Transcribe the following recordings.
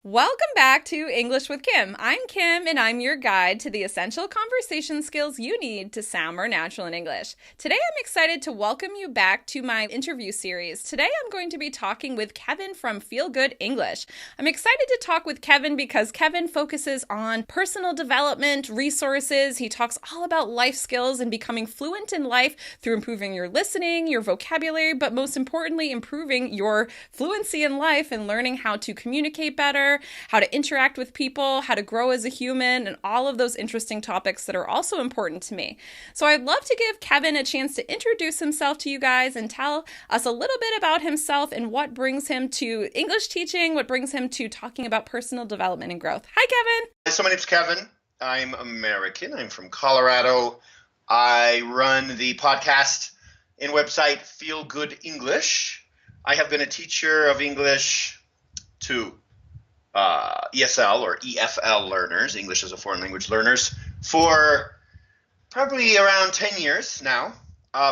Welcome back to English with Kim. I'm Kim, and I'm your guide to the essential conversation skills you need to sound more natural in English. Today, I'm excited to welcome you back to my interview series. Today, I'm going to be talking with Kevin from Feel Good English. I'm excited to talk with Kevin because Kevin focuses on personal development, resources. He talks all about life skills and becoming fluent in life through improving your listening, your vocabulary, but most importantly, improving your fluency in life and learning how to communicate better, how to interact with people, how to grow as a human, and all of those interesting topics that are also important to me. So I'd love to give Kevin a chance to introduce himself to you guys and tell us a little bit about himself and what brings him to English teaching, what brings him to talking about personal development and growth. Hi, Kevin. So my name's Kevin. I'm American. I'm from Colorado. I run the podcast and website Feel Good English. I have been a teacher of English to ESL or EFL learners, English as a foreign language learners, for probably around 10 years now.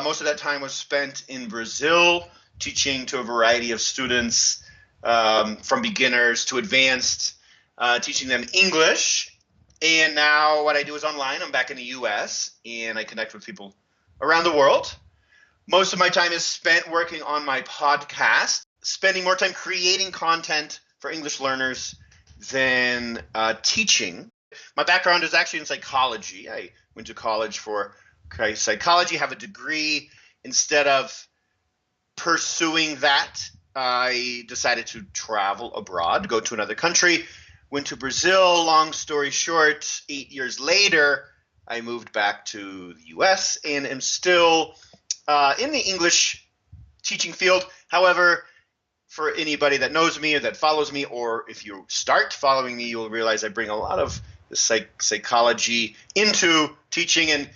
Most of that time was spent in Brazil teaching to a variety of students, from beginners to advanced, teaching them English. And now what I do is online. I'm back in the US and I connect with people around the world. Most of my time is spent working on my podcast, spending more time creating content for English learners than teaching. My background is actually in psychology. I went to college for psychology, have a degree. Instead of pursuing that, I decided to travel abroad, go to another country, went to Brazil. Long story short, 8 years later, I moved back to the US and am still in the English teaching field. However, for anybody that knows me or that follows me, or if you start following me, you'll realize I bring a lot of the psychology into teaching, and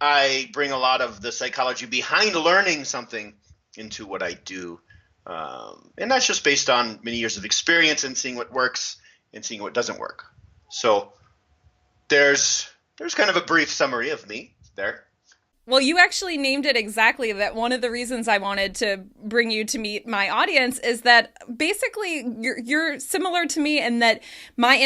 I bring a lot of the psychology behind learning something into what I do. And that's just based on many years of experience and seeing what works and seeing what doesn't work. So there's kind of a brief summary of me there. Well, you actually named it exactly. That one of the reasons I wanted to bring you to meet my audience is that basically you're similar to me in that my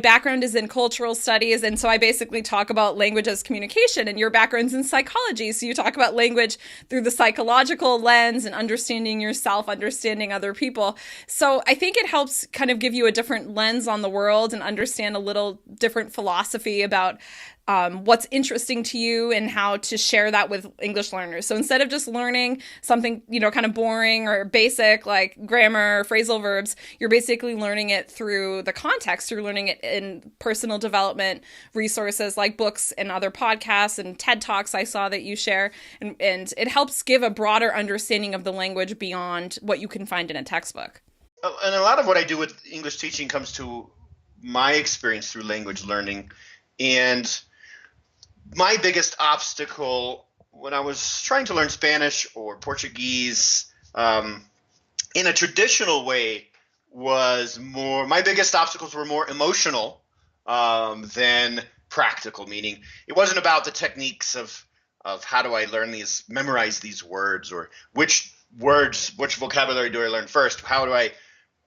background is in cultural studies. And so I basically talk about language as communication, and your background's in psychology. So you talk about language through the psychological lens and understanding yourself, understanding other people. So I think it helps kind of give you a different lens on the world and understand a little different philosophy about what's interesting to you and how to share that with English learners. So instead of just learning something, kind of boring or basic like grammar, phrasal verbs, you're basically learning it through the context. You're learning it in personal development resources like books and other podcasts and TED Talks I saw that you share. And it helps give a broader understanding of the language beyond what you can find in a textbook. And a lot of what I do with English teaching comes to my experience through language learning. And my biggest obstacle when I was trying to learn Spanish or Portuguese in a traditional way my biggest obstacles were more emotional than practical, meaning it wasn't about the techniques of how do I memorize these words, or which vocabulary do I learn first? How do I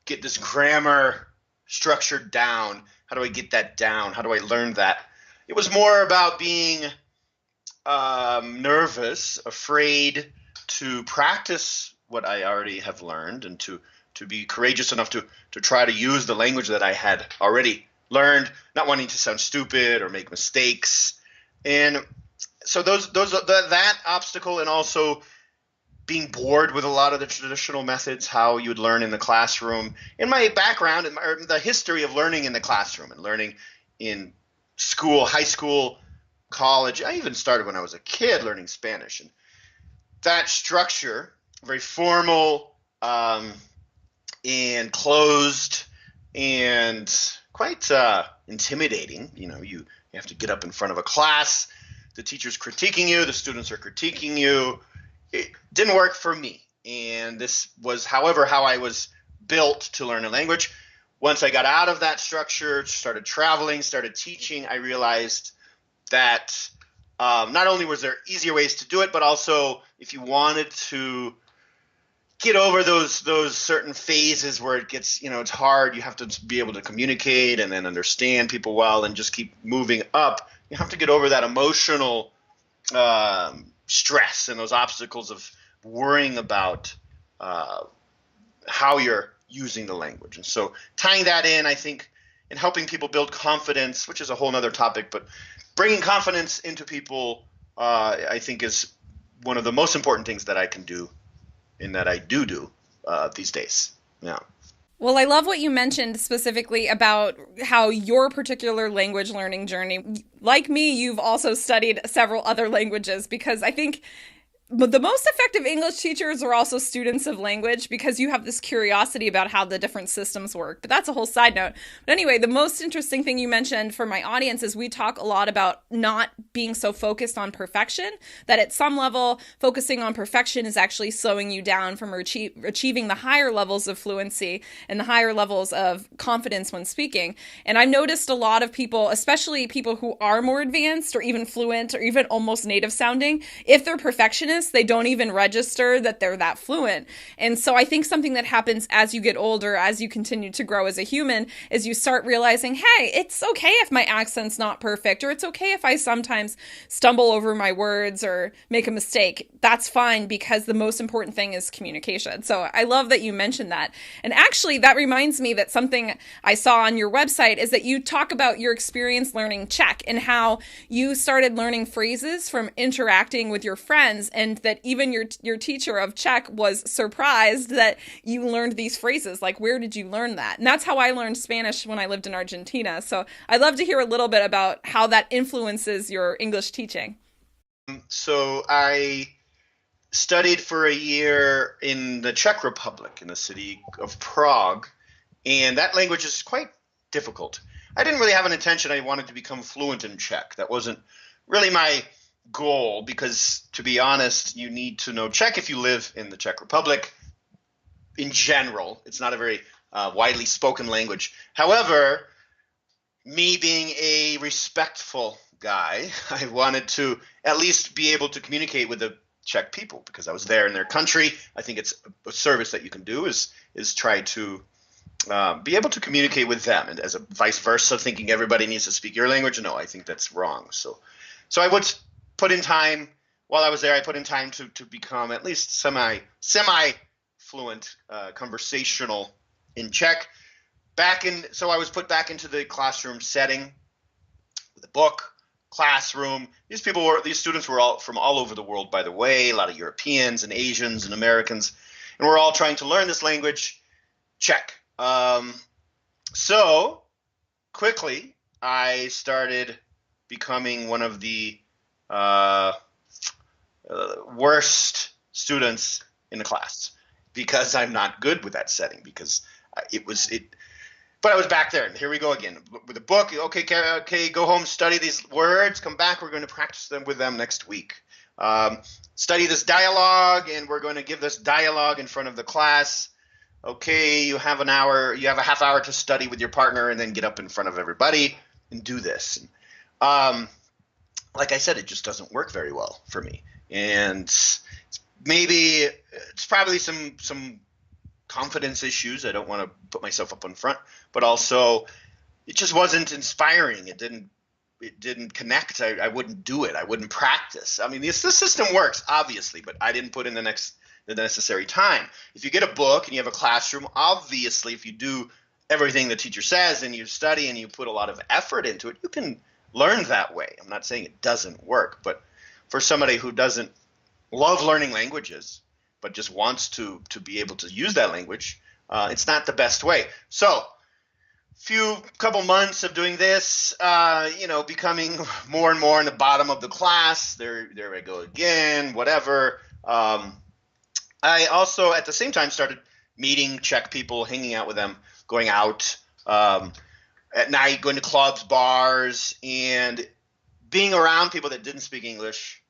get this grammar structured down? How do I get that down? How do I learn that? It was more about being nervous, afraid to practice what I already have learned, and to be courageous enough to try to use the language that I had already learned, not wanting to sound stupid or make mistakes. And so that obstacle, and also being bored with a lot of the traditional methods, how you would learn in the classroom, and my background and the history of learning in the classroom and learning in school, high school, college. I even started when I was a kid learning Spanish. And that structure, very formal and closed and quite intimidating. You have to get up in front of a class. The teacher's critiquing you. The students are critiquing you. It didn't work for me. And this was, however, how I was built to learn a language. Once I got out of that structure, started traveling, started teaching, I realized that not only was there easier ways to do it, but also if you wanted to get over those certain phases where it gets, it's hard. You have to be able to communicate and then understand people well and just keep moving up. You have to get over that emotional stress and those obstacles of worrying about how you're using the language. And so tying that in, I think, and helping people build confidence, which is a whole other topic, but bringing confidence into people, I think, is one of the most important things that I can do and that I do these days. Yeah. Well, I love what you mentioned specifically about how your particular language learning journey, like me, you've also studied several other languages, because I think but the most effective English teachers are also students of language, because you have this curiosity about how the different systems work. But that's a whole side note. But anyway, the most interesting thing you mentioned for my audience is we talk a lot about not being so focused on perfection, that at some level, focusing on perfection is actually slowing you down from achieving the higher levels of fluency and the higher levels of confidence when speaking. And I've noticed a lot of people, especially people who are more advanced or even fluent or even almost native sounding, if they're perfectionists, they don't even register that they're that fluent. And so I think something that happens as you get older, as you continue to grow as a human, is you start realizing, hey, it's okay if my accent's not perfect, or it's okay if I sometimes stumble over my words or make a mistake. That's fine, because the most important thing is communication. So I love that you mentioned that. And actually, that reminds me that something I saw on your website is that you talk about your experience learning Czech and how you started learning phrases from interacting with your friends, and that even your teacher of Czech was surprised that you learned these phrases. Like, where did you learn that? And that's how I learned Spanish when I lived in Argentina. So I'd love to hear a little bit about how that influences your English teaching. So I studied for a year in the Czech Republic, in the city of Prague, and that language is quite difficult. I didn't really have an intention. I wanted to become fluent in Czech. That wasn't really my goal, because, to be honest, you need to know Czech if you live in the Czech Republic. In general, it's not a very widely spoken language. However, me being a respectful guy, I wanted to at least be able to communicate with the Czech people, because I was there in their country. I think it's a service that you can do is try to be able to communicate with them, and as a vice versa, thinking everybody needs to speak your language. No, I think that's wrong. So I would put in time while I was there. I put in time to become at least semi fluent, conversational in Czech. So I was put back into the classroom setting with a book, classroom. These students were all from all over the world, by the way, a lot of Europeans and Asians and Americans, and we're all trying to learn this language, Czech. So quickly, I started becoming one of the worst students in the class, because I'm not good with that setting, because but I was back there, and here we go again with a book. Okay, go home, study these words, come back, we're going to practice them with them next week. Study this dialogue, and we're going to give this dialogue in front of the class. Okay, you have a half hour to study with your partner, and then get up in front of everybody and do this. Like I said, it just doesn't work very well for me. And maybe it's probably some confidence issues. I don't want to put myself up in front, but also it just wasn't inspiring. It didn't connect. I wouldn't do it. I wouldn't practice. I mean, the system works, obviously, but I didn't put in the necessary time. If you get a book and you have a classroom, obviously, if you do everything the teacher says and you study and you put a lot of effort into it, you can learn that way. I'm not saying it doesn't work, but for somebody who doesn't love learning languages but just wants to be able to use that language, it's not the best way. So couple months of doing this, becoming more and more in the bottom of the class. There I go again, whatever. I also, at the same time, started meeting Czech people, hanging out with them, going out at night, going to clubs, bars, and being around people that didn't speak English,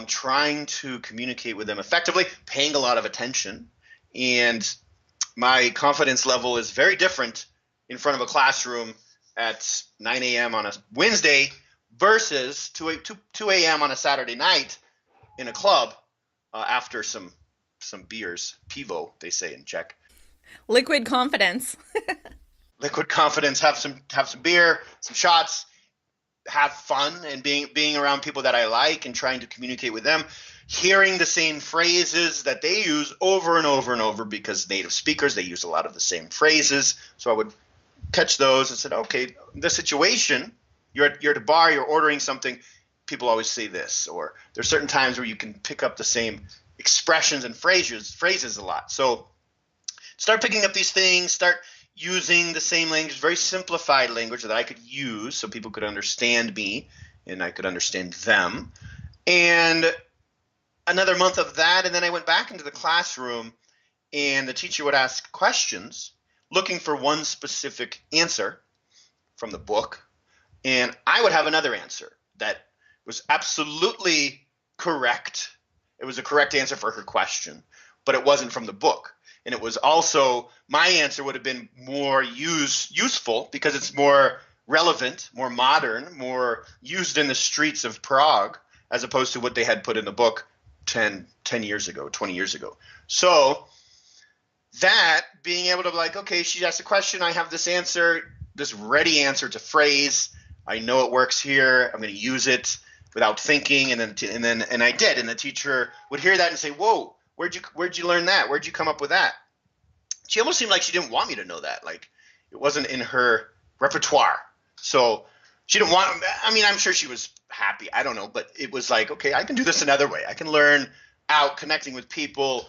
trying to communicate with them effectively, paying a lot of attention. And my confidence level is very different in front of a classroom at 9 a.m. on a Wednesday versus 2 a.m. on a Saturday night in a club after some some beers. Pivo, they say in Czech. Liquid confidence. Liquid confidence. Have some beer, some shots, have fun, and being around people that I like and trying to communicate with them, hearing the same phrases that they use over and over and over, because native speakers, they use a lot of the same phrases. So I would catch those and said, okay, the situation, you're at a bar, you're ordering something, people always say this, or there's certain times where you can pick up the same expressions and phrases a lot. So start picking up these things, start using the same language, very simplified language that I could use so people could understand me and I could understand them. And another month of that, and then I went back into the classroom, and the teacher would ask questions looking for one specific answer from the book, and I would have another answer that was absolutely correct. It was a correct answer for her question, but it wasn't from the book. And it was also, my answer would have been more useful because it's more relevant, more modern, more used in the streets of Prague, as opposed to what they had put in the book 10 years ago, 20 years ago. So that, being able to like, okay, she asked a question, I have this answer, this ready answer to phrase, I know it works here, I'm going to use it without thinking, and I did, and the teacher would hear that and say, whoa, where'd you learn that? Where'd you come up with that? She almost seemed like she didn't want me to know that. Like, it wasn't in her repertoire. So she didn't want, I mean, I'm sure she was happy. I don't know. But it was like, okay, I can do this another way. I can learn out connecting with people,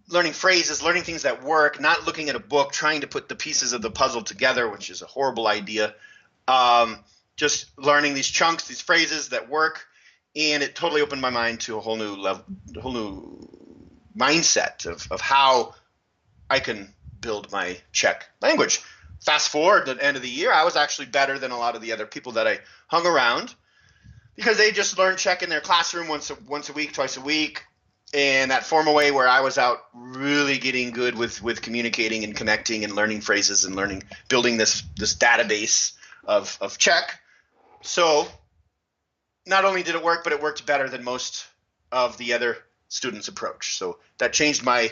learning phrases, learning things that work, not looking at a book, trying to put the pieces of the puzzle together, which is a horrible idea. Just learning these chunks, these phrases that work. And it totally opened my mind to a whole new level, a whole new mindset of how I can build my Czech language. Fast forward to the end of the year, I was actually better than a lot of the other people that I hung around, because they just learned Czech in their classroom once a week, twice a week, and that formal way, where I was out really getting good with communicating and connecting and learning phrases and building this database of Czech. So not only did it work, but it worked better than most of the other students' approach. So that changed my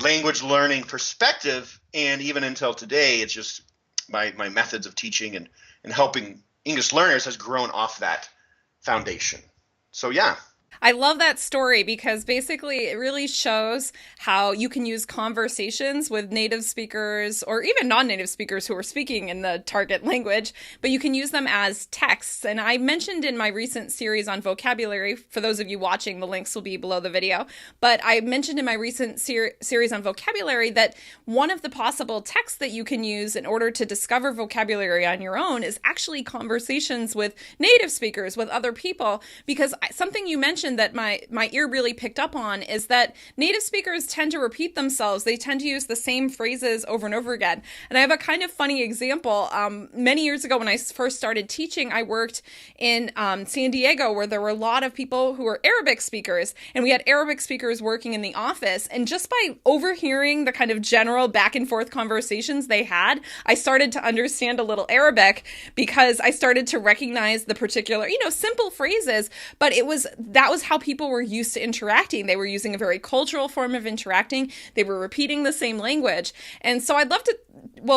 language learning perspective, and even until today, it's just my methods of teaching and helping English learners has grown off that foundation. So yeah. I love that story because basically it really shows how you can use conversations with native speakers or even non-native speakers who are speaking in the target language, but you can use them as texts. And I mentioned in my recent series on vocabulary, for those of you watching, the links will be below the video, but I mentioned in my recent series on vocabulary that one of the possible texts that you can use in order to discover vocabulary on your own is actually conversations with native speakers, with other people, because something you mentioned that my ear really picked up on is that native speakers tend to repeat themselves. They tend to use the same phrases over and over again. And I have a kind of funny example. Many years ago when I first started teaching, I worked in San Diego, where there were a lot of people who were Arabic speakers, and we had Arabic speakers working in the office. And just by overhearing the kind of general back and forth conversations they had, I started to understand a little Arabic, because I started to recognize the particular, simple phrases, but that was how people were used to interacting. They were using a very cultural form of interacting. They were repeating the same language. And so I'd love to,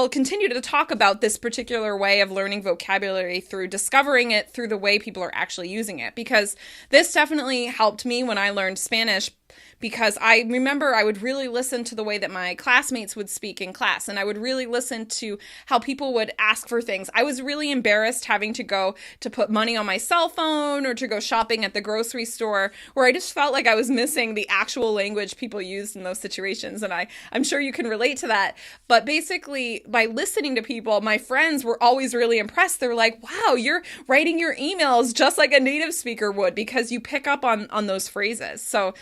continue to talk about this particular way of learning vocabulary through discovering it through the way people are actually using it, because this definitely helped me when I learned Spanish, because I remember I would really listen to the way that my classmates would speak in class, and I would really listen to how people would ask for things. I was really embarrassed having to go to put money on my cell phone or to go shopping at the grocery store, where I just felt like I was missing the actual language people used in those situations, and I'm sure you can relate to that. But basically, by listening to people, my friends were always really impressed. They were like, wow, you're writing your emails just like a native speaker would, because you pick up on those phrases. So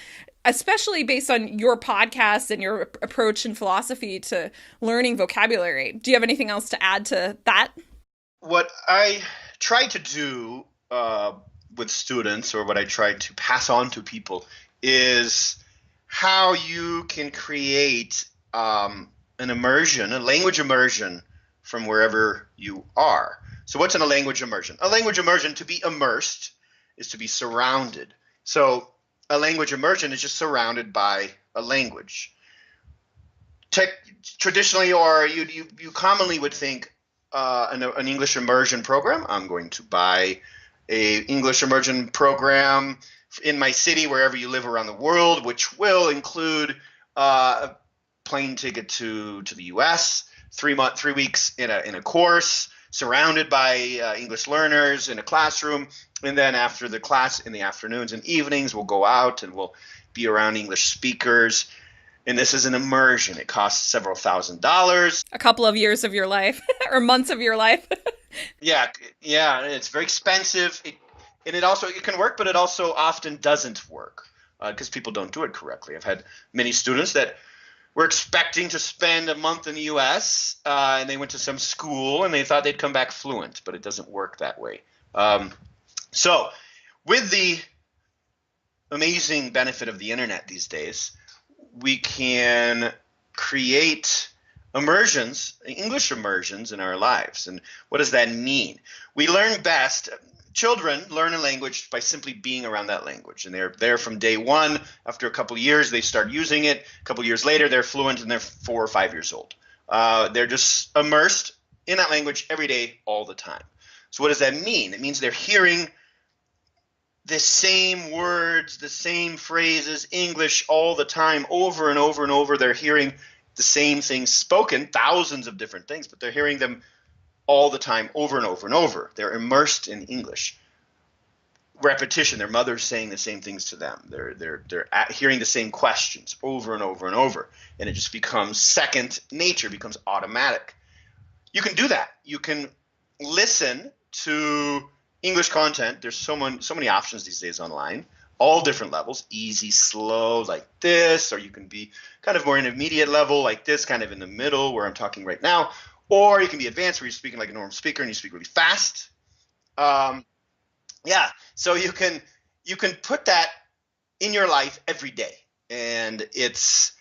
especially based on your podcast and your approach and philosophy to learning vocabulary. Do you have anything else to add to that? What I try to do with students, or what I try to pass on to people, is how you can create an immersion, a language immersion from wherever you are. So what's in a language immersion? A language immersion, to be immersed, is to be surrounded. So a language immersion is just surrounded by a language. Traditionally, or you commonly would think an English immersion program. I'm going to buy a English immersion program in my city, wherever you live around the world, which will include a plane ticket to the U.S., 3 weeks in a course, surrounded by English learners in a classroom, and then after the class in the afternoons and evenings, we'll go out and we'll be around English speakers. And this is an immersion. It costs several $1,000s. A couple of years of your life or months of your life. Yeah. It's very expensive. It can work, but it also often doesn't work because people don't do it correctly. I've had many students that were expecting to spend a month in the U.S. And they went to some school and they thought they'd come back fluent, but it doesn't work that way. So with the amazing benefit of the internet these days, we can create immersions, English immersions in our lives. And what does that mean? We learn best. Children learn a language by simply being around that language. And they're there from day one. After a couple of years, they start using it. A couple of years later, they're fluent and they're 4 or 5 years old. They're just immersed in that language every day, all the time. So what does that mean? It means they're hearing the same words, the same phrases, English all the time, over and over and over. They're hearing the same things spoken, thousands of different things, but they're hearing them all the time, over and over and over. They're immersed in English. Repetition, their mother's saying the same things to them. They're hearing the same questions over and over and over, and it just becomes second nature, becomes automatic. You can do that. You can listen to English content. There's so many options these days online, all different levels, easy, slow, like this, or you can be kind of more intermediate level like this, kind of in the middle where I'm talking right now, or you can be advanced where you're speaking like a normal speaker and you speak really fast. So you can put that in your life every day, and it's,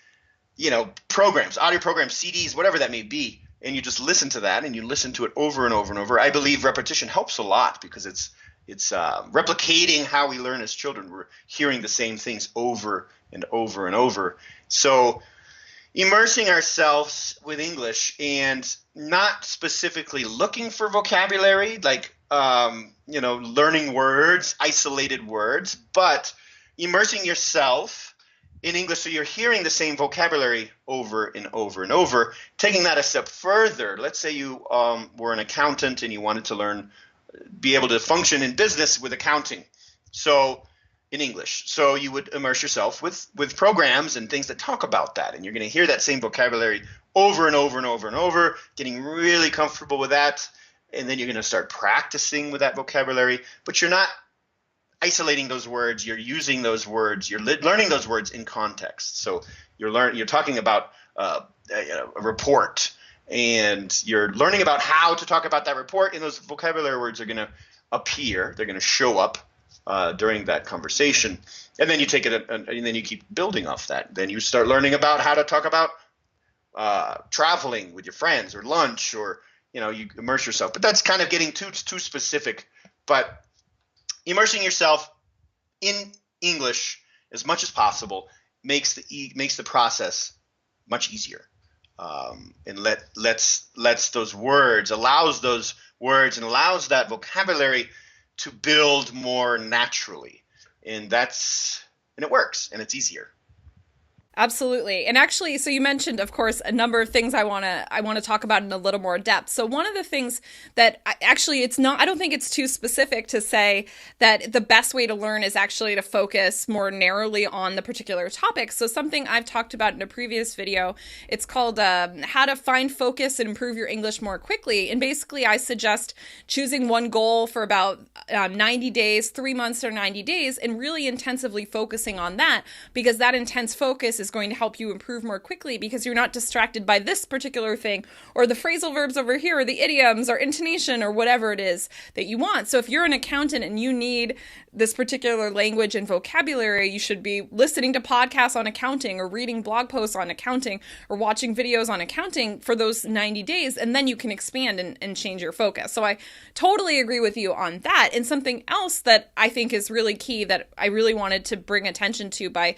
programs, audio programs, CDs, whatever that may be. And you just listen to that, and you listen to it over and over and over. I believe repetition helps a lot because it's replicating how we learn as children. We're hearing the same things over and over and over. So immersing ourselves with English and not specifically looking for vocabulary, like learning words, isolated words, but immersing yourself in English, so you're hearing the same vocabulary over and over and over. Taking that a step further, let's say you were an accountant and you wanted to be able to function in business with accounting, so in English. So you would immerse yourself with programs and things that talk about that, and you're going to hear that same vocabulary over and over and over and over, getting really comfortable with that, and then you're going to start practicing with that vocabulary, but you're not isolating those words, you're using those words, you're learning those words in context. So you're talking about a report, and you're learning about how to talk about that report, and those vocabulary words are going to appear, they're going to show up during that conversation. And then you take it and then you keep building off that. Then you start learning about how to talk about traveling with your friends or lunch, or you immerse yourself. But that's kind of getting too specific. But immersing yourself in English as much as possible makes the process much easier, and allows those words and allows that vocabulary to build more naturally, and it works, and it's easier. Absolutely. And actually, so you mentioned, of course, a number of things I want to talk about in a little more depth. So one of the things that I don't think it's too specific to say that the best way to learn is actually to focus more narrowly on the particular topic. So something I've talked about in a previous video, it's called How to Find Focus and Improve Your English More Quickly. And basically, I suggest choosing one goal for about 90 days, 3 months or 90 days, and really intensively focusing on that, because that intense focus is going to help you improve more quickly, because you're not distracted by this particular thing or the phrasal verbs over here or the idioms or intonation or whatever it is that you want. So if you're an accountant and you need this particular language and vocabulary, you should be listening to podcasts on accounting or reading blog posts on accounting or watching videos on accounting for those 90 days, and then you can expand and change your focus. So I totally agree with you on that. And something else that I think is really key that I really wanted to bring attention to by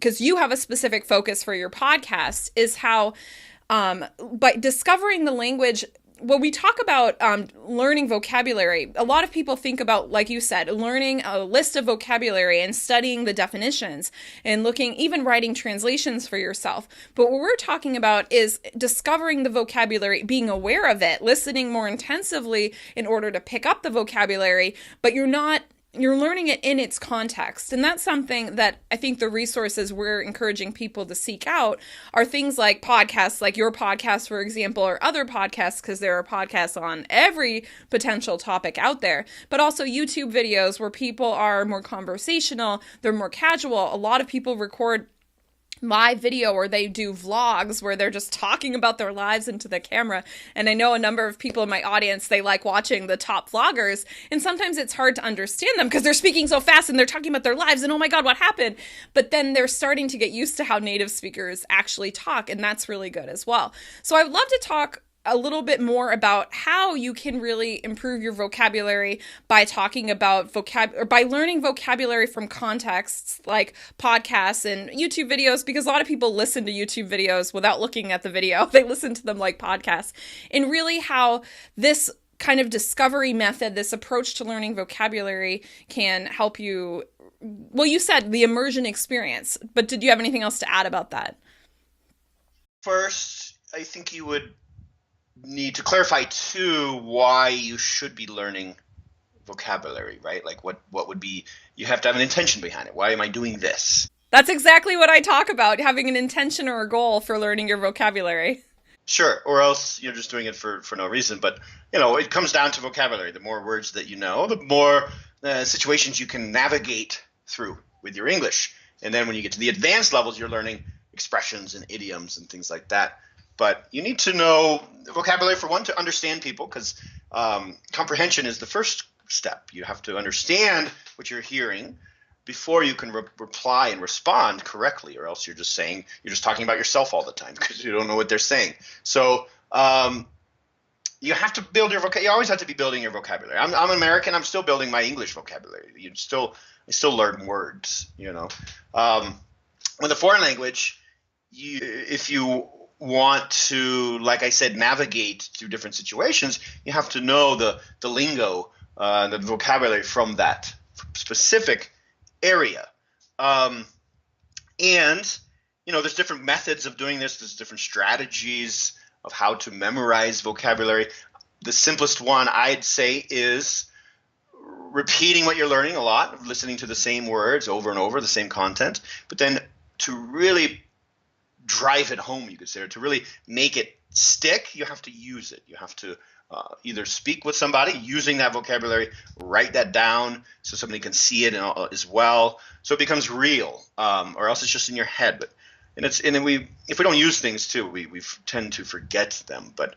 because you have a specific focus for your podcast, is how by discovering the language, when we talk about learning vocabulary, a lot of people think about, like you said, learning a list of vocabulary and studying the definitions and looking, even writing translations for yourself. But what we're talking about is discovering the vocabulary, being aware of it, listening more intensively in order to pick up the vocabulary, but you're learning it in its context. And that's something that I think the resources we're encouraging people to seek out are things like podcasts, like your podcast, for example, or other podcasts, because there are podcasts on every potential topic out there, but also YouTube videos where people are more conversational, they're more casual. A lot of people record live video, or they do vlogs where they're just talking about their lives into the camera. And I know a number of people in my audience, they like watching the top vloggers, and sometimes it's hard to understand them because they're speaking so fast and they're talking about their lives and oh my God, what happened? But then they're starting to get used to how native speakers actually talk, and that's really good as well. So I would love to talk a little bit more about how you can really improve your vocabulary by talking about or by learning vocabulary from contexts like podcasts and YouTube videos, because a lot of people listen to YouTube videos without looking at the video. They listen to them like podcasts. And really how this kind of discovery method, this approach to learning vocabulary, can help you. Well, you said the immersion experience, but did you have anything else to add about that? First, I think you would need to clarify too why you should be learning vocabulary, right? Like what would be, you have to have an intention behind it. Why am I doing this? That's exactly what I talk about, having an intention or a goal for learning your vocabulary. Sure, or else you're just doing it for no reason. But, it comes down to vocabulary. The more words that you know, the more situations you can navigate through with your English. And then when you get to the advanced levels, you're learning expressions and idioms and things like that. But you need to know vocabulary, for one, to understand people, because comprehension is the first step. You have to understand what you're hearing before you can reply and respond correctly, or else you're just talking about yourself all the time because you don't know what they're saying. So you have to build your vocabulary. You always have to be building your vocabulary. I'm an American. I'm still building my English vocabulary. I still learn words. With a foreign language, if you want to, like I said, navigate through different situations, you have to know the lingo, the vocabulary from that specific area. And, there's different methods of doing this. There's different strategies of how to memorize vocabulary. The simplest one I'd say is repeating what you're learning a lot, listening to the same words over and over, the same content, but then to really drive it home, you could say, or to really make it stick, you have to use it. You have to either speak with somebody using that vocabulary, write that down so somebody can see it as well, so it becomes real, or else it's just in your head. But if we don't use things too, we tend to forget them. But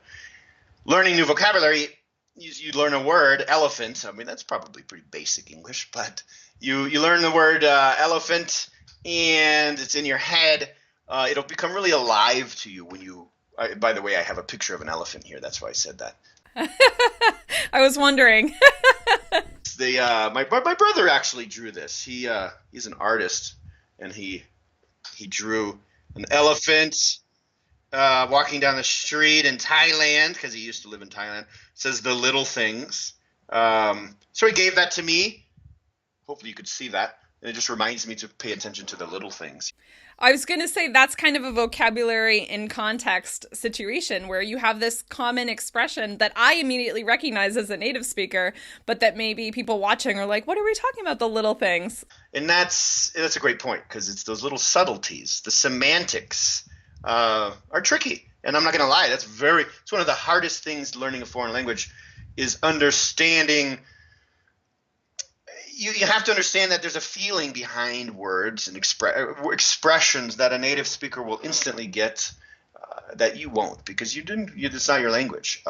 learning new vocabulary, you learn a word, elephant. I mean, that's probably pretty basic English, but you learn the word elephant, and it's in your head. It'll become really alive to you when you. By the way, I have a picture of an elephant here. That's why I said that. I was wondering. My brother actually drew this. He's an artist, and he drew an elephant walking down the street in Thailand, because he used to live in Thailand. It says the little things. So he gave that to me. Hopefully you could see that. And it just reminds me to pay attention to the little things. I was going to say that's kind of a vocabulary in context situation where you have this common expression that I immediately recognize as a native speaker, but that maybe people watching are like, what are we talking about, the little things? And that's a great point, because it's those little subtleties, the semantics are tricky. And I'm not going to lie, it's one of the hardest things learning a foreign language is understanding. You have to understand that there's a feeling behind words and expressions that a native speaker will instantly get that you won't, because it's not your language.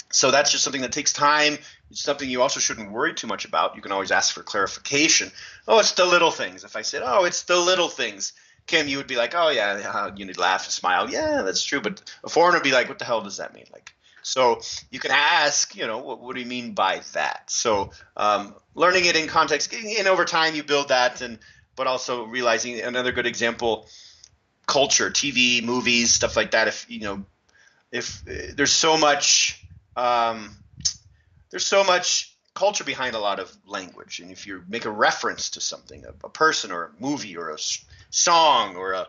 So that's just something that takes time. It's something you also shouldn't worry too much about. You can always ask for clarification. Oh, it's the little things. If I said, oh, it's the little things, Kim, you would be like, oh, yeah, you'd laugh and smile. Yeah, that's true. But a foreigner would be like, what the hell does that mean? So you can ask, what do you mean by that? So learning it in context, and over time you build that, and but also realizing another good example, culture, TV, movies, stuff like that. If there's so much culture behind a lot of language, and if you make a reference to something, a person or a movie or a song or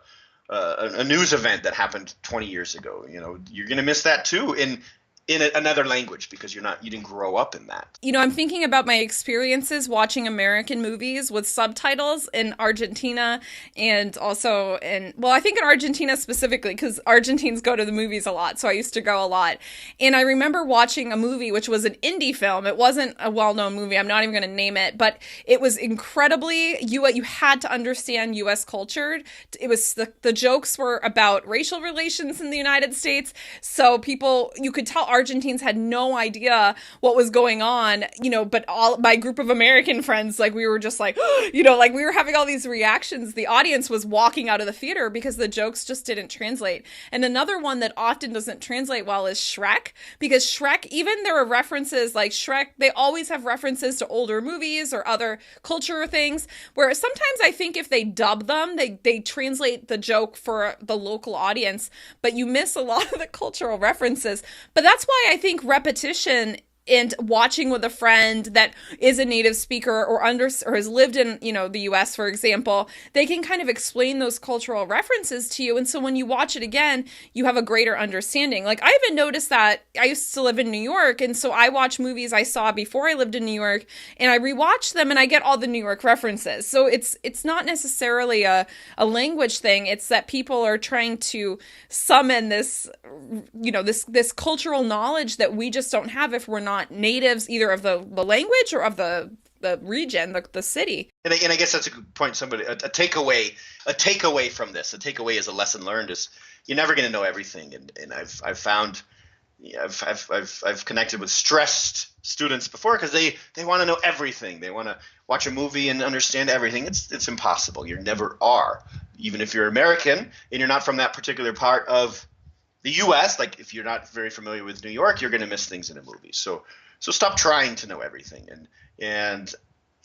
a news event that happened 20 years ago, you're going to miss that too in another language because you didn't grow up in that. I'm thinking about my experiences watching American movies with subtitles in Argentina and also I think in Argentina specifically because Argentines go to the movies a lot. So I used to go a lot. And I remember watching a movie, which was an indie film. It wasn't a well-known movie. I'm not even going to name it, but it was incredibly, you had to understand U.S. culture. It was the jokes were about racial relations in the United States. So you could tell Argentines had no idea what was going on, but all my group of American friends, like we were just like, like we were having all these reactions. The audience was walking out of the theater because the jokes just didn't translate. And another one that often doesn't translate well is Shrek, because Shrek, even there are references like Shrek, they always have references to older movies or other culture things, where sometimes I think if they dub them, they translate the joke for the local audience, but you miss a lot of the cultural references. But that's why I think repetition and watching with a friend that is a native speaker or has lived in, the US, for example, they can kind of explain those cultural references to you. And so when you watch it again, you have a greater understanding. Like I even noticed that I used to live in New York. And so I watch movies I saw before I lived in New York and I rewatch them and I get all the New York references. So it's not necessarily a language thing. It's that people are trying to summon this, this cultural knowledge that we just don't have if we're not natives either of the language or of the region, the city. And I guess that's a good point. A takeaway from this, a takeaway is a lesson learned is you're never going to know everything. And I've found, I've connected with stressed students before because they want to know everything. They want to watch a movie and understand everything. It's impossible. You never are. Even if you're American and you're not from that particular part of the U.S., like if you're not very familiar with New York, you're going to miss things in a movie. So stop trying to know everything. And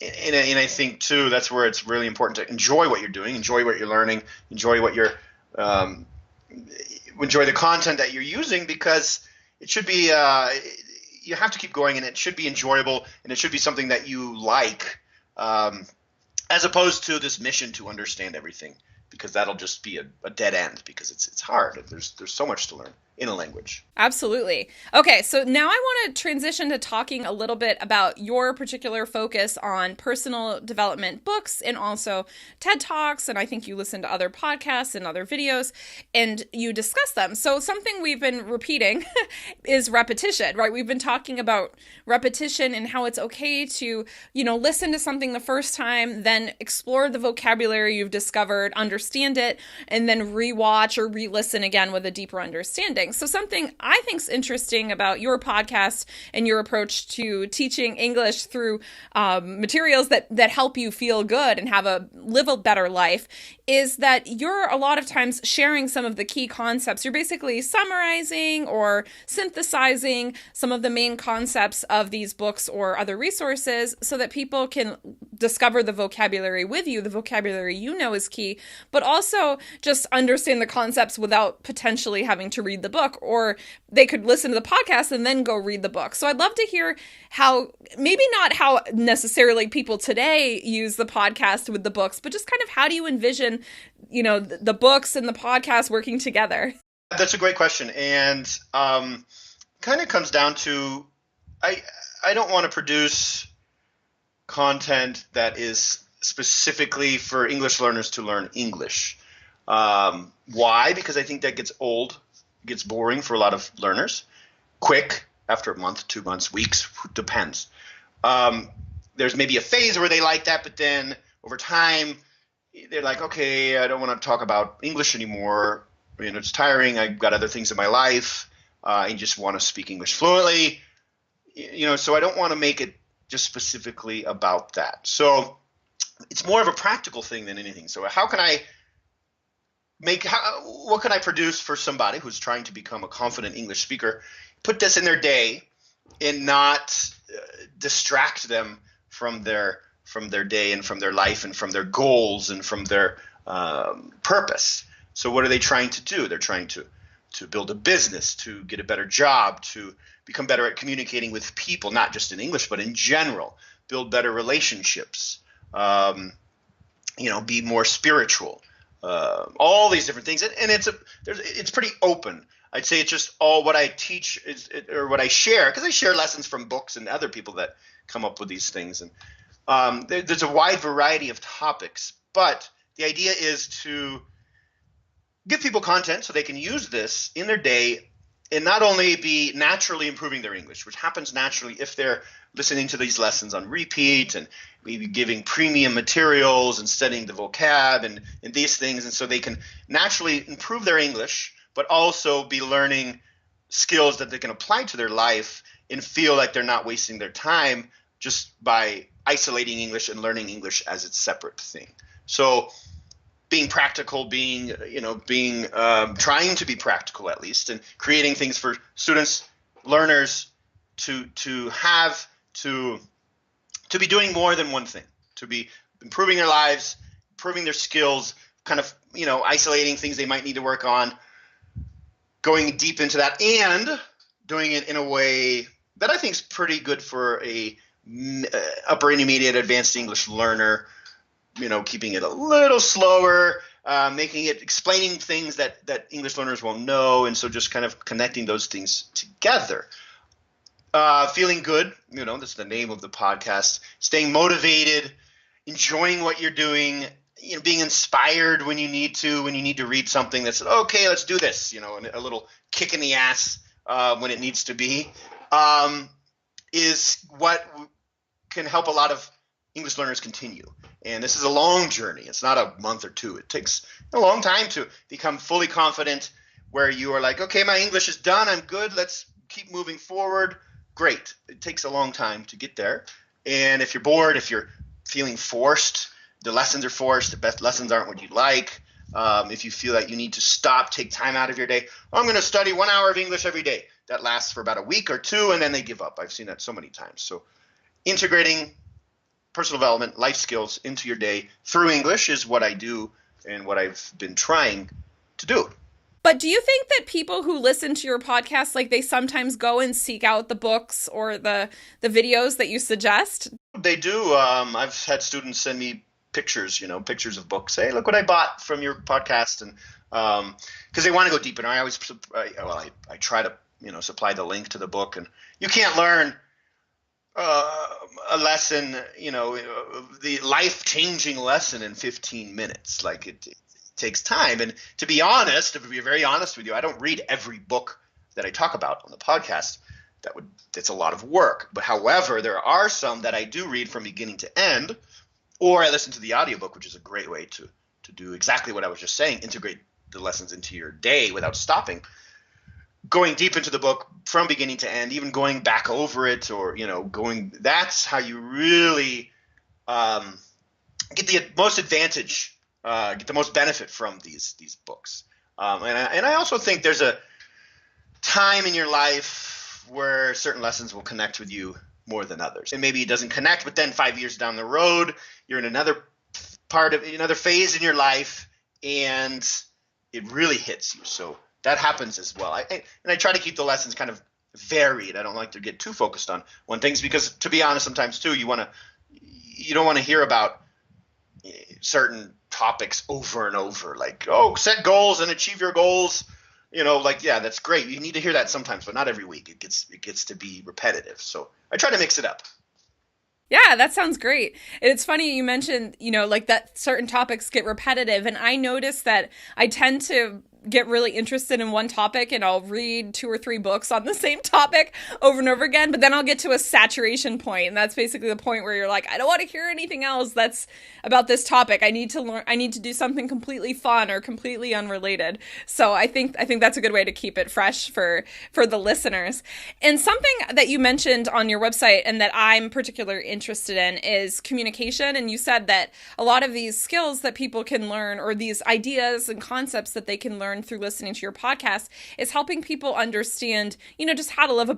I think too that's where it's really important to enjoy what you're doing, enjoy what you're learning, enjoy the content that you're using, because it should be you have to keep going, and it should be enjoyable, and it should be something that you like, as opposed to this mission to understand everything, because that'll just be a dead end because it's hard. There's so much to learn in a language. Absolutely. Okay, so now I want to transition to talking a little bit about your particular focus on personal development books and also TED Talks, and I think you listen to other podcasts and other videos, and you discuss them. So something we've been repeating is repetition, right? We've been talking about repetition and how it's okay to, listen to something the first time, then explore the vocabulary you've discovered, understand it, and then rewatch or re-listen again with a deeper understanding. So something I think is interesting about your podcast and your approach to teaching English through materials that help you feel good and live a better life is that you're a lot of times sharing some of the key concepts. You're basically summarizing or synthesizing some of the main concepts of these books or other resources so that people can discover the vocabulary with you. The vocabulary is key, but also just understand the concepts without potentially having to read the book, or they could listen to the podcast and then go read the book. So I'd love to hear maybe not how necessarily people today use the podcast with the books, but just kind of how do you envision, the books and the podcast working together? That's a great question. And kind of comes down to, I don't want to produce content that is specifically for English learners to learn English. Why? Because I think that gets old, gets boring for a lot of learners. Quick, after a month, 2 months, weeks, depends. There's maybe a phase where they like that, but then over time, they're like, okay, I don't want to talk about English anymore. It's tiring. I've got other things in my life. I just want to speak English fluently. So I don't want to make it just specifically about that. So it's more of a practical thing than anything. So what can I produce for somebody who's trying to become a confident English speaker, put this in their day and not distract them from their from their day and from their life and from their goals and from their purpose. So what are they trying to do? They're trying to build a business, to get a better job, to become better at communicating with people, not just in English, but in general, build better relationships, be more spiritual, all these different things. And it's pretty open. I'd say it's just all what I teach or what I share, because I share lessons from books and other people that come up with these things. And there's a wide variety of topics, but the idea is to give people content so they can use this in their day and not only be naturally improving their English, which happens naturally if they're listening to these lessons on repeat and maybe giving premium materials and studying the vocab and these things. And so they can naturally improve their English, but also be learning skills that they can apply to their life and feel like they're not wasting their time just by isolating English and learning English as its separate thing. So being practical, trying to be practical at least, and creating things for students, learners to be doing more than one thing, to be improving their lives, improving their skills, kind of, isolating things they might need to work on, going deep into that, and doing it in a way that I think is pretty good for a upper intermediate advanced English learner. Keeping it a little slower, explaining things that English learners won't know. And so just kind of connecting those things together. Feeling good, that's the name of the podcast. Staying motivated, enjoying what you're doing, being inspired when you need to read something that's, okay, let's do this, and a little kick in the ass when it needs to be, is what can help a lot of English learners continue. And this is a long journey. It's not a month or two. It takes a long time to become fully confident where you are like, okay, my English is done. I'm good. Let's keep moving forward. Great. It takes a long time to get there. And if you're bored, if you're feeling forced, the lessons are forced, the best lessons aren't what you like. If you feel like you need to stop, take time out of your day, I'm going to study 1 hour of English every day. That lasts for about a week or two, and then they give up. I've seen that so many times. So integrating personal development, life skills into your day through English is what I do and what I've been trying to do. But do you think that people who listen to your podcast, like they sometimes go and seek out the books or the videos that you suggest? They do. I've had students send me pictures of books. Hey, look what I bought from your podcast. And because they want to go deeper. And I try to, supply the link to the book. And you can't learn a lesson, the life-changing lesson in 15 minutes. Like it takes time. And to be very honest with you, I don't read every book that I talk about on the podcast. It's a lot of work. But however, there are some that I do read from beginning to end, or I listen to the audiobook, which is a great way to do exactly what I was just saying, integrate the lessons into your day without stopping. Going deep into the book from beginning to end, even going back over it, or that's how you really get the most advantage, get the most benefit from these books. And I also think there's a time in your life where certain lessons will connect with you more than others, and maybe it doesn't connect. But then 5 years down the road, you're in another phase in your life, and it really hits you. So that happens as well. I try to keep the lessons kind of varied. I don't like to get too focused on one thing, because, to be honest, sometimes too you don't want to hear about certain topics over and over. Like, set goals and achieve your goals. That's great. You need to hear that sometimes, but not every week. It gets to be repetitive. So I try to mix it up. Yeah, that sounds great. And it's funny you mentioned, that certain topics get repetitive. And I notice that I tend to get really interested in one topic and I'll read 2 or 3 books on the same topic over and over again, but then I'll get to a saturation point, and that's basically the point where you're like, I don't want to hear anything else that's about this topic. I need to learn, I need to do something completely fun or completely unrelated. So I think that's a good way to keep it fresh for the listeners. And something that you mentioned on your website and that I'm particularly interested in is communication. And you said that a lot of these skills that people can learn, or these ideas and concepts that they can learn learned through listening to your podcast is helping people understand, just how to live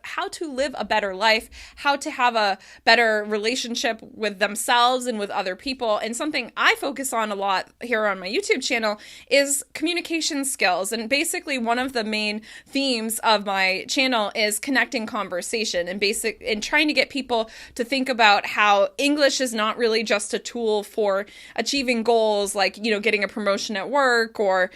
how to live a better life, how to have a better relationship with themselves and with other people. And something I focus on a lot here on my YouTube channel is communication skills. And basically one of the main themes of my channel is connecting conversation and trying to get people to think about how English is not really just a tool for achieving goals like, getting a promotion at work or,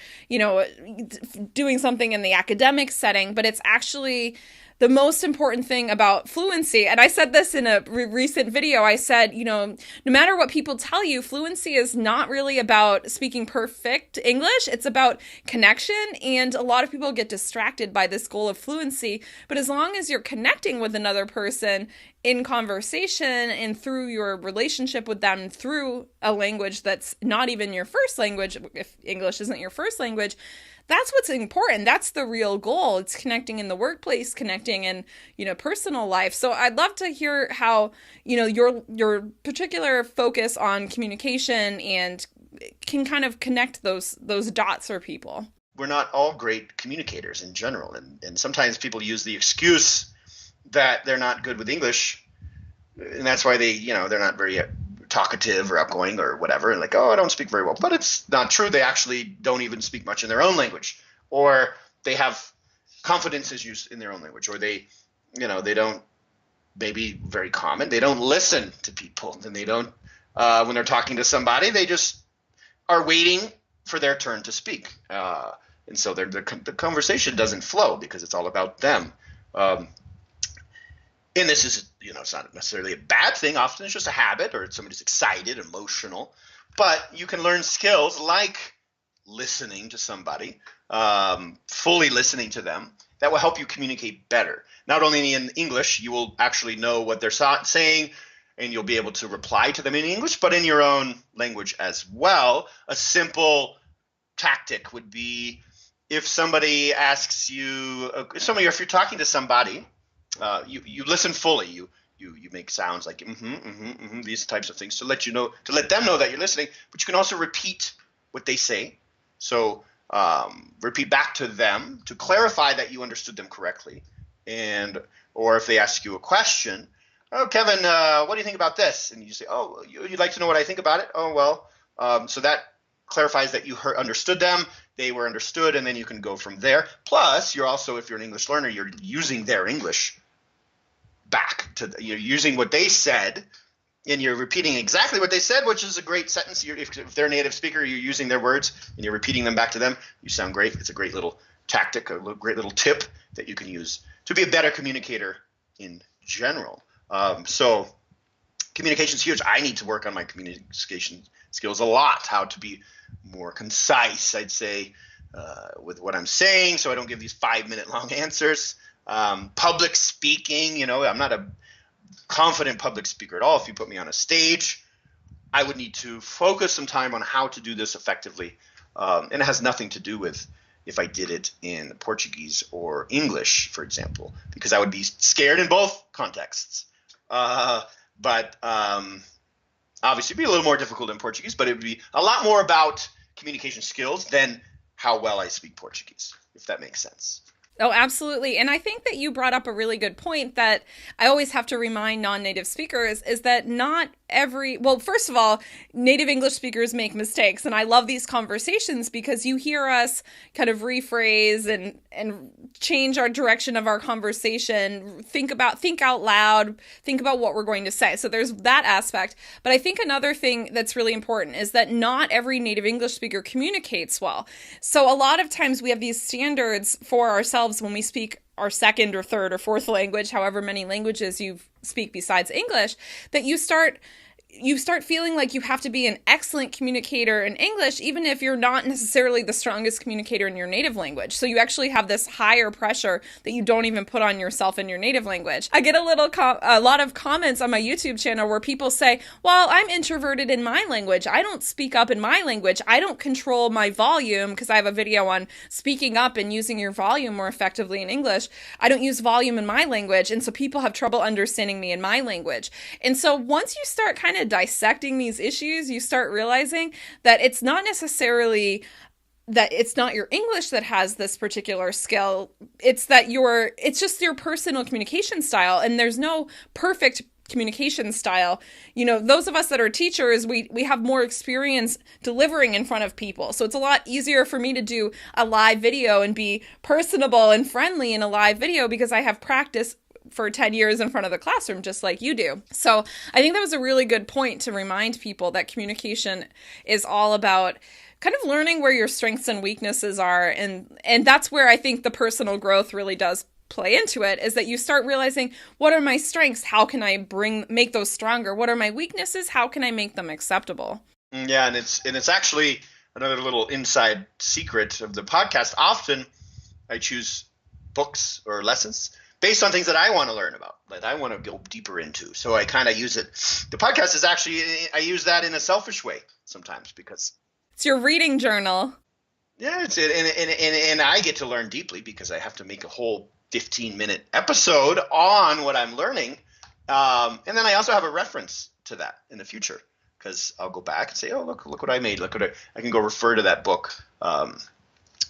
doing something in the academic setting, but it's actually the most important thing about fluency. And I said this in a recent video. I said, no matter what people tell you, fluency is not really about speaking perfect English. It's about connection. And a lot of people get distracted by this goal of fluency. But as long as you're connecting with another person in conversation and through your relationship with them through a language that's not even your first language, if English isn't your first language, that's what's important. That's the real goal. It's connecting in the workplace, connecting in, personal life. So I'd love to hear how, your particular focus on communication and can kind of connect those dots for people. We're not all great communicators in general. And sometimes people use the excuse that they're not good with English. And that's why they're not very talkative or outgoing or whatever, and like, oh, I don't speak very well. But it's not true. They actually don't even speak much in their own language, or they have confidence issues in their own language, or they don't, maybe very common, they don't listen to people, and they don't, when they're talking to somebody, they just are waiting for their turn to speak. And so the conversation doesn't flow because it's all about them. And this is, it's not necessarily a bad thing. Often it's just a habit, or somebody's excited, emotional. But you can learn skills like listening to somebody, fully listening to them, that will help you communicate better. Not only in English, you will actually know what they're saying, and you'll be able to reply to them in English, but in your own language as well. A simple tactic would be if somebody asks you, if you're talking to somebody, you listen fully. You make sounds like these types of things to let them know that you're listening. But you can also repeat what they say. So repeat back to them to clarify that you understood them correctly. Or if they ask you a question, oh, Kevin, what do you think about this? And you say, oh, you'd like to know what I think about it? Oh, well, so that clarifies that you understood them, they were understood, and then you can go from there. Plus, you're also, if you're an English learner, you're using their English back you're using what they said, and you're repeating exactly what they said, which is a great sentence. If they're a native speaker, you're using their words and you're repeating them back to them. You sound great. It's a great little tactic, great little tip that you can use to be a better communicator in general. So communication is huge. I need to work on my communication skills a lot, how to be more concise, I'd say, with what I'm saying, so I don't give these 5-minute long answers. Public speaking, I'm not a confident public speaker at all. If you put me on a stage, I would need to focus some time on how to do this effectively. And it has nothing to do with if I did it in Portuguese or English, for example, because I would be scared in both contexts. But obviously it'd be a little more difficult in Portuguese, but it would be a lot more about communication skills than how well I speak Portuguese, if that makes sense. Oh, absolutely. And I think that you brought up a really good point that I always have to remind non-native speakers is that first of all, native English speakers make mistakes. And I love these conversations because you hear us kind of rephrase and change our direction of our conversation, think out loud, think about what we're going to say. So there's that aspect. But I think another thing that's really important is that not every native English speaker communicates well. So a lot of times we have these standards for ourselves when we speak our second or third or fourth language, however many languages you speak besides English, that you start feeling like you have to be an excellent communicator in English, even if you're not necessarily the strongest communicator in your native language. So you actually have this higher pressure that you don't even put on yourself in your native language. I get a lot of comments on my YouTube channel where people say, well, I'm introverted in my language. I don't speak up in my language. I don't control my volume because I have a video on speaking up and using your volume more effectively in English. I don't use volume in my language. And so people have trouble understanding me in my language. And so once you start kind of dissecting these issues, you start realizing that it's not necessarily that it's not your English that has this particular skill. It's just your personal communication style, and there's no perfect communication style. Those of us that are teachers, we have more experience delivering in front of people. So it's a lot easier for me to do a live video and be personable and friendly in a live video because I have practice for 10 years in front of the classroom, just like you do. So I think that was a really good point to remind people that communication is all about kind of learning where your strengths and weaknesses are. And that's where I think the personal growth really does play into it, is that you start realizing, what are my strengths? How can I make those stronger? What are my weaknesses? How can I make them acceptable? Yeah, and it's actually another little inside secret of the podcast. Often I choose books or lessons based on things that I want to learn about, that I want to go deeper into. So I kind of use it. The podcast is actually, I use that in a selfish way sometimes because it's your reading journal. Yeah, and I get to learn deeply because I have to make a whole 15-minute episode on what I'm learning. And then I also have a reference to that in the future because I'll go back and say, oh, look what I made. Look what I can go refer to that book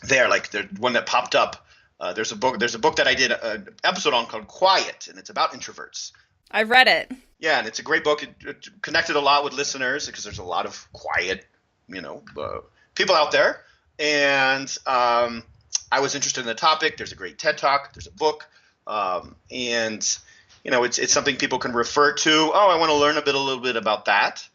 there. Like the one that popped up. There's a book that I did an episode on called Quiet, and it's about introverts. I've read it. Yeah, and it's a great book. It connected a lot with listeners because there's a lot of quiet, people out there. And I was interested in the topic. There's a great TED Talk. There's a book. And it's something people can refer to. Oh, I want to learn a little bit about that.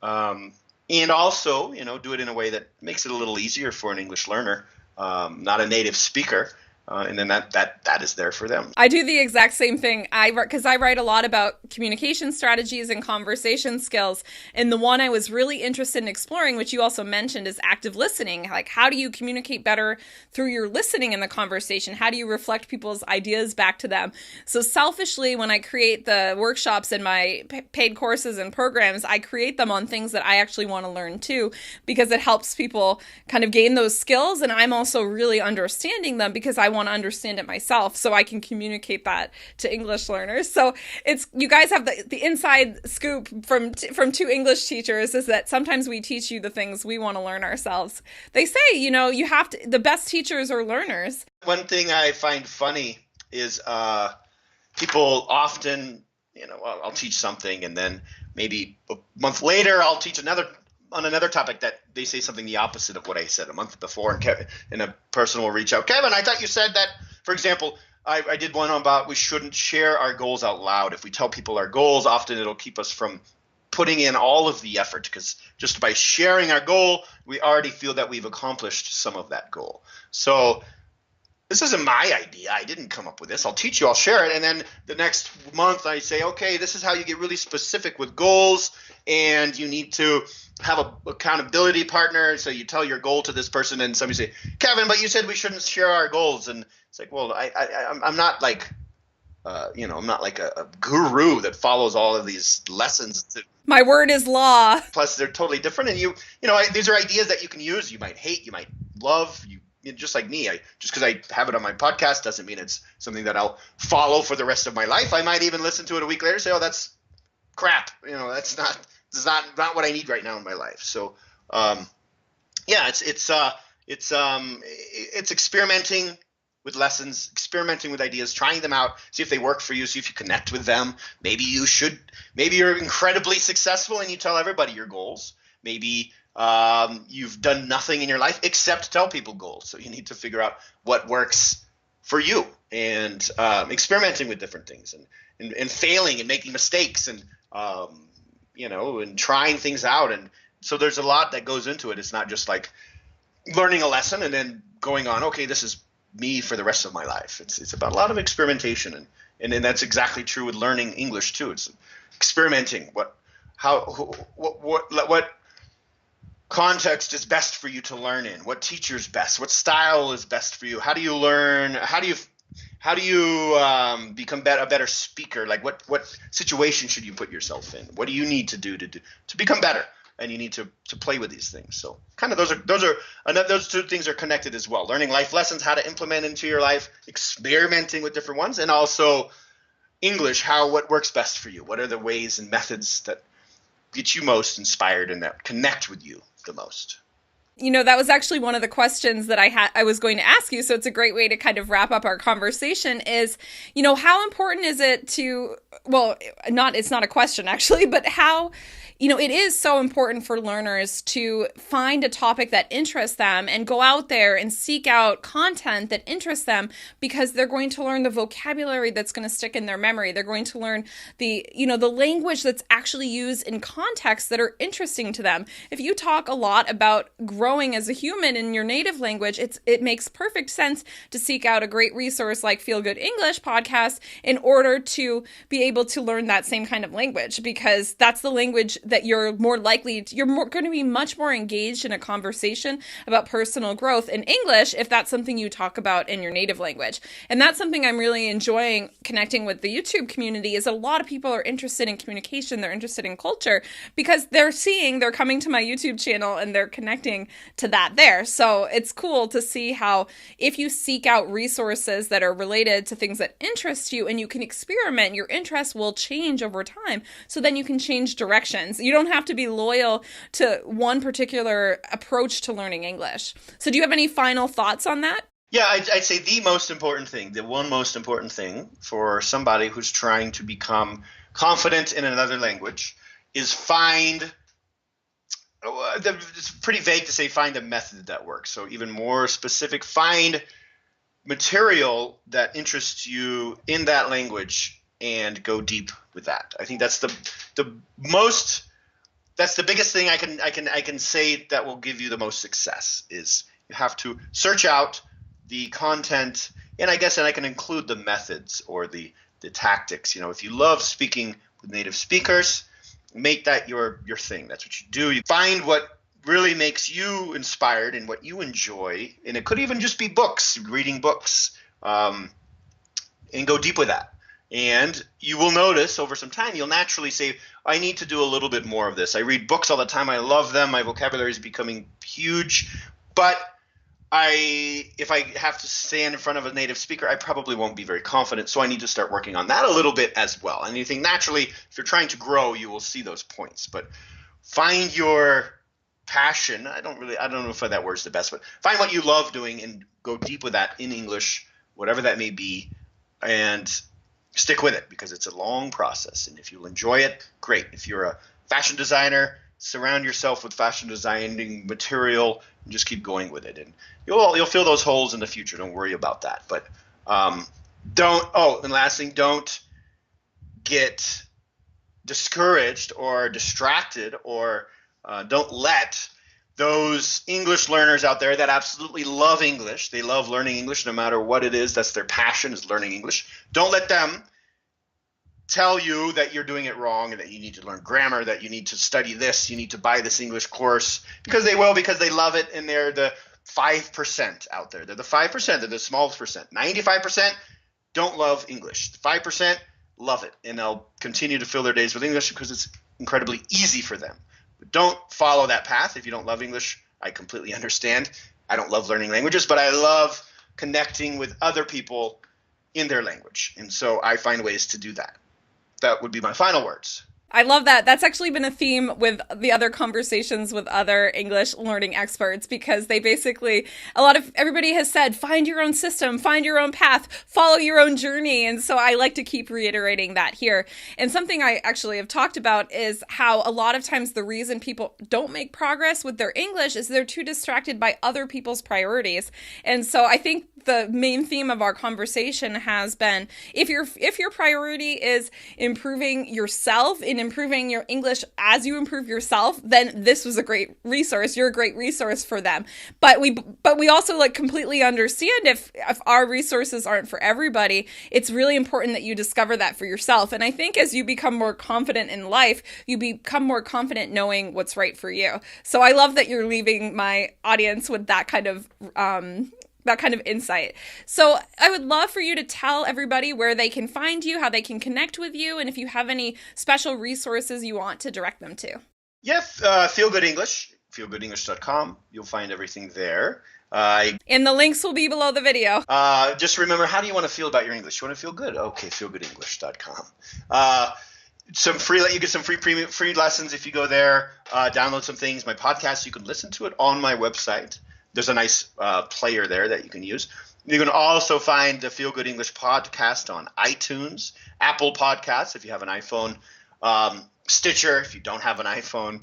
And also, do it in a way that makes it a little easier for an English learner, not a native speaker. And then that is there for them. I do the exact same thing. Because I write a lot about communication strategies and conversation skills. And the one I was really interested in exploring, which you also mentioned, is active listening. Like, how do you communicate better through your listening in the conversation? How do you reflect people's ideas back to them? So selfishly, when I create the workshops in my paid courses and programs, I create them on things that I actually want to learn too, because it helps people kind of gain those skills. And I'm also really understanding them because I want to understand it myself so I can communicate that to English learners. So you guys have the inside scoop from two English teachers, is that sometimes we teach you the things we want to learn ourselves. They say, you have to, the best teachers are learners. One thing I find funny is people often, I'll teach something and then maybe a month later I'll teach on another topic that they say something the opposite of what I said a month before, and a person will reach out. Kevin, I thought you said that, for example, I did one about we shouldn't share our goals out loud. If we tell people our goals, often it'll keep us from putting in all of the effort, because just by sharing our goal, we already feel that we've accomplished some of that goal. So this isn't my idea. I didn't come up with this. I'll teach you. I'll share it. And then the next month I say, okay, this is how you get really specific with goals, and you need to have a accountability partner. So you tell your goal to this person, and somebody say, Kevin, but you said we shouldn't share our goals. And it's like, well, I'm not like, I'm not like a guru that follows all of these lessons. My word is law. Plus, they're totally different. And these are ideas that you can use. You might hate, you might love, just like me. Just because I have it on my podcast doesn't mean it's something that I'll follow for the rest of my life. I might even listen to it a week later and say, oh, that's crap. That's not what I need right now in my life. So, it's experimenting with lessons, experimenting with ideas, trying them out, see if they work for you, see if you connect with them. Maybe you're incredibly successful and you tell everybody your goals. Maybe you've done nothing in your life except tell people goals. So you need to figure out what works for you, and experimenting with different things, and failing and making mistakes, and and trying things out. And so there's a lot that goes into it. It's not just like learning a lesson and then going on, okay, this is me for the rest of my life. It's about a lot of experimentation, and that's exactly true with learning English too. It's experimenting. What context is best for you to learn in? What teacher's best? What style is best for you? How do you learn? How do you become a better speaker? Like what situation should you put yourself in? What do you need to do to become better? And you need to play with these things. So kind of those two things are connected as well. Learning life lessons, how to implement into your life, experimenting with different ones, and also English, what works best for you. What are the ways and methods that get you most inspired and that connect with you the most? That was actually one of the questions that I was going to ask you. So it's a great way to kind of wrap up our conversation is, how important is it to, well, it's not a question actually, but how, it is so important for learners to find a topic that interests them and go out there and seek out content that interests them, because they're going to learn the vocabulary that's going to stick in their memory. They're going to learn the language that's actually used in contexts that are interesting to them. If you talk a lot about growing as a human in your native language, it makes perfect sense to seek out a great resource like Feel Good English podcast in order to be able to learn that same kind of language, because that's the language that you're going to be much more engaged in a conversation about personal growth in English if that's something you talk about in your native language. And that's something I'm really enjoying connecting with the YouTube community, is a lot of people are interested in communication, they're interested in culture, because they're coming to my YouTube channel and they're connecting to that there. So it's cool to see how if you seek out resources that are related to things that interest you and you can experiment, your interests will change over time. So then you can change directions. You don't have to be loyal to one particular approach to learning English. So do you have any final thoughts on that? Yeah, I'd say the most important thing, the one most important thing for somebody who's trying to become confident in another language is it's pretty vague to say find a method that works. So even more specific, find material that interests you in that language and go deep with that. I think that's the biggest thing I can say that will give you the most success. Is you have to search out the content, and I can include the methods or the tactics. If you love speaking with native speakers, make that your thing. That's what you do. You find what really makes you inspired and what you enjoy, and it could even just be books, reading books, and go deep with that. And you will notice over some time, you'll naturally say, I need to do a little bit more of this. I read books all the time. I love them. My vocabulary is becoming huge. But if I have to stand in front of a native speaker, I probably won't be very confident. So I need to start working on that a little bit as well. And you think naturally, if you're trying to grow, you will see those points. But find your passion. I don't know if that word's the best, but find what you love doing and go deep with that in English, whatever that may be, and stick with it, because it's a long process. And if you'll enjoy it, great. If you're a fashion designer, surround yourself with fashion designing material and just keep going with it. And you'll fill those holes in the future. Don't worry about that. But and last thing, don't get discouraged or distracted, or don't let those English learners out there that absolutely love English, they love learning English no matter what it is, that's their passion, is learning English. Don't let them tell you that you're doing it wrong and that you need to learn grammar, that you need to study this, you need to buy this English course, because they love it, and they're the 5% out there. They're the 5%, they're the smallest percent. 95% don't love English. 5% love it, and they'll continue to fill their days with English because it's incredibly easy for them. But don't follow that path if you don't love English. I completely understand. I don't love learning languages, but I love connecting with other people in their language. And so I find ways to do that. That would be my final words. I love that. That's actually been a theme with the other conversations with other English learning experts, because everybody has said, find your own system, find your own path, follow your own journey. And so I like to keep reiterating that here. And something I actually have talked about is how a lot of times the reason people don't make progress with their English is they're too distracted by other people's priorities. And so I think the main theme of our conversation has been, if your priority is improving yourself and improving your English as you improve yourself, then this was a great resource. You're a great resource for them. But we also completely understand if our resources aren't for everybody, it's really important that you discover that for yourself. And I think as you become more confident in life, you become more confident knowing what's right for you. So I love that you're leaving my audience with that kind of insight. So I would love for you to tell everybody where they can find you, how they can connect with you, and if you have any special resources you want to direct them to. Yes, Feel Good English, feelgoodenglish.com. You'll find everything there. And the links will be below the video. Just remember, how do you want to feel about your English? You want to feel good? Okay, feelgoodenglish.com. You get some free lessons if you go there. Download some things. My podcast, you can listen to it on my website. There's a nice player there that you can use. You can also find the Feel Good English podcast on iTunes, Apple Podcasts if you have an iPhone, Stitcher if you don't have an iPhone.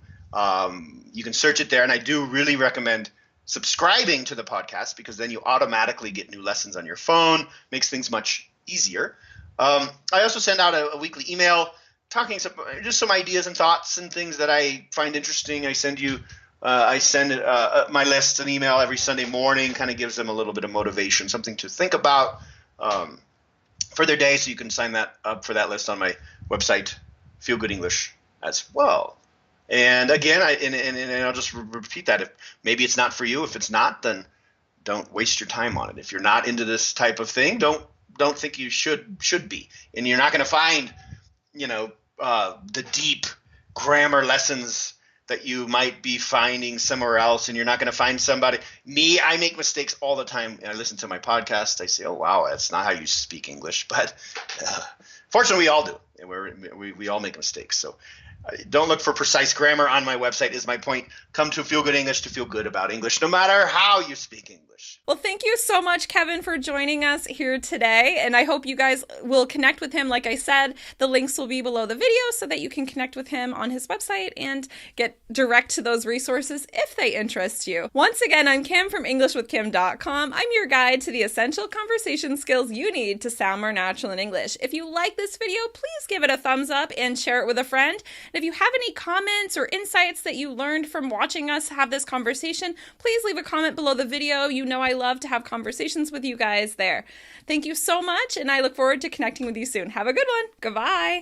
You can search it there, and I do really recommend subscribing to the podcast because then you automatically get new lessons on your phone. Makes things much easier. I also send out a weekly email talking just some ideas and thoughts and things that I find interesting. I send my list an email every Sunday morning, kind of gives them a little bit of motivation, something to think about for their day. So you can sign that up for that list on my website, Feel Good English, as well. And again, I'll just repeat that. If maybe it's not for you, if it's not, then don't waste your time on it. If you're not into this type of thing, don't think you should be. And you're not going to find, the deep grammar lessons that you might be finding somewhere else, and you're not going to find somebody. I make mistakes all the time. I listen to my podcast. I say, oh, wow, that's not how you speak English. But fortunately, we all do. We all make mistakes. So don't look for precise grammar on my website is my point. Come to Feel Good English to feel good about English, no matter how you speak English. Well, thank you so much, Kevin, for joining us here today. And I hope you guys will connect with him. Like I said, the links will be below the video so that you can connect with him on his website and get direct to those resources if they interest you. Once again, I'm Kim from EnglishWithKim.com. I'm your guide to the essential conversation skills you need to sound more natural in English. If you like this video, please give it a thumbs up and share it with a friend. And if you have any comments or insights that you learned from watching us have this conversation, please leave a comment below the video. You know I love to have conversations with you guys there. Thank you so much, and I look forward to connecting with you soon. Have a good one. Goodbye.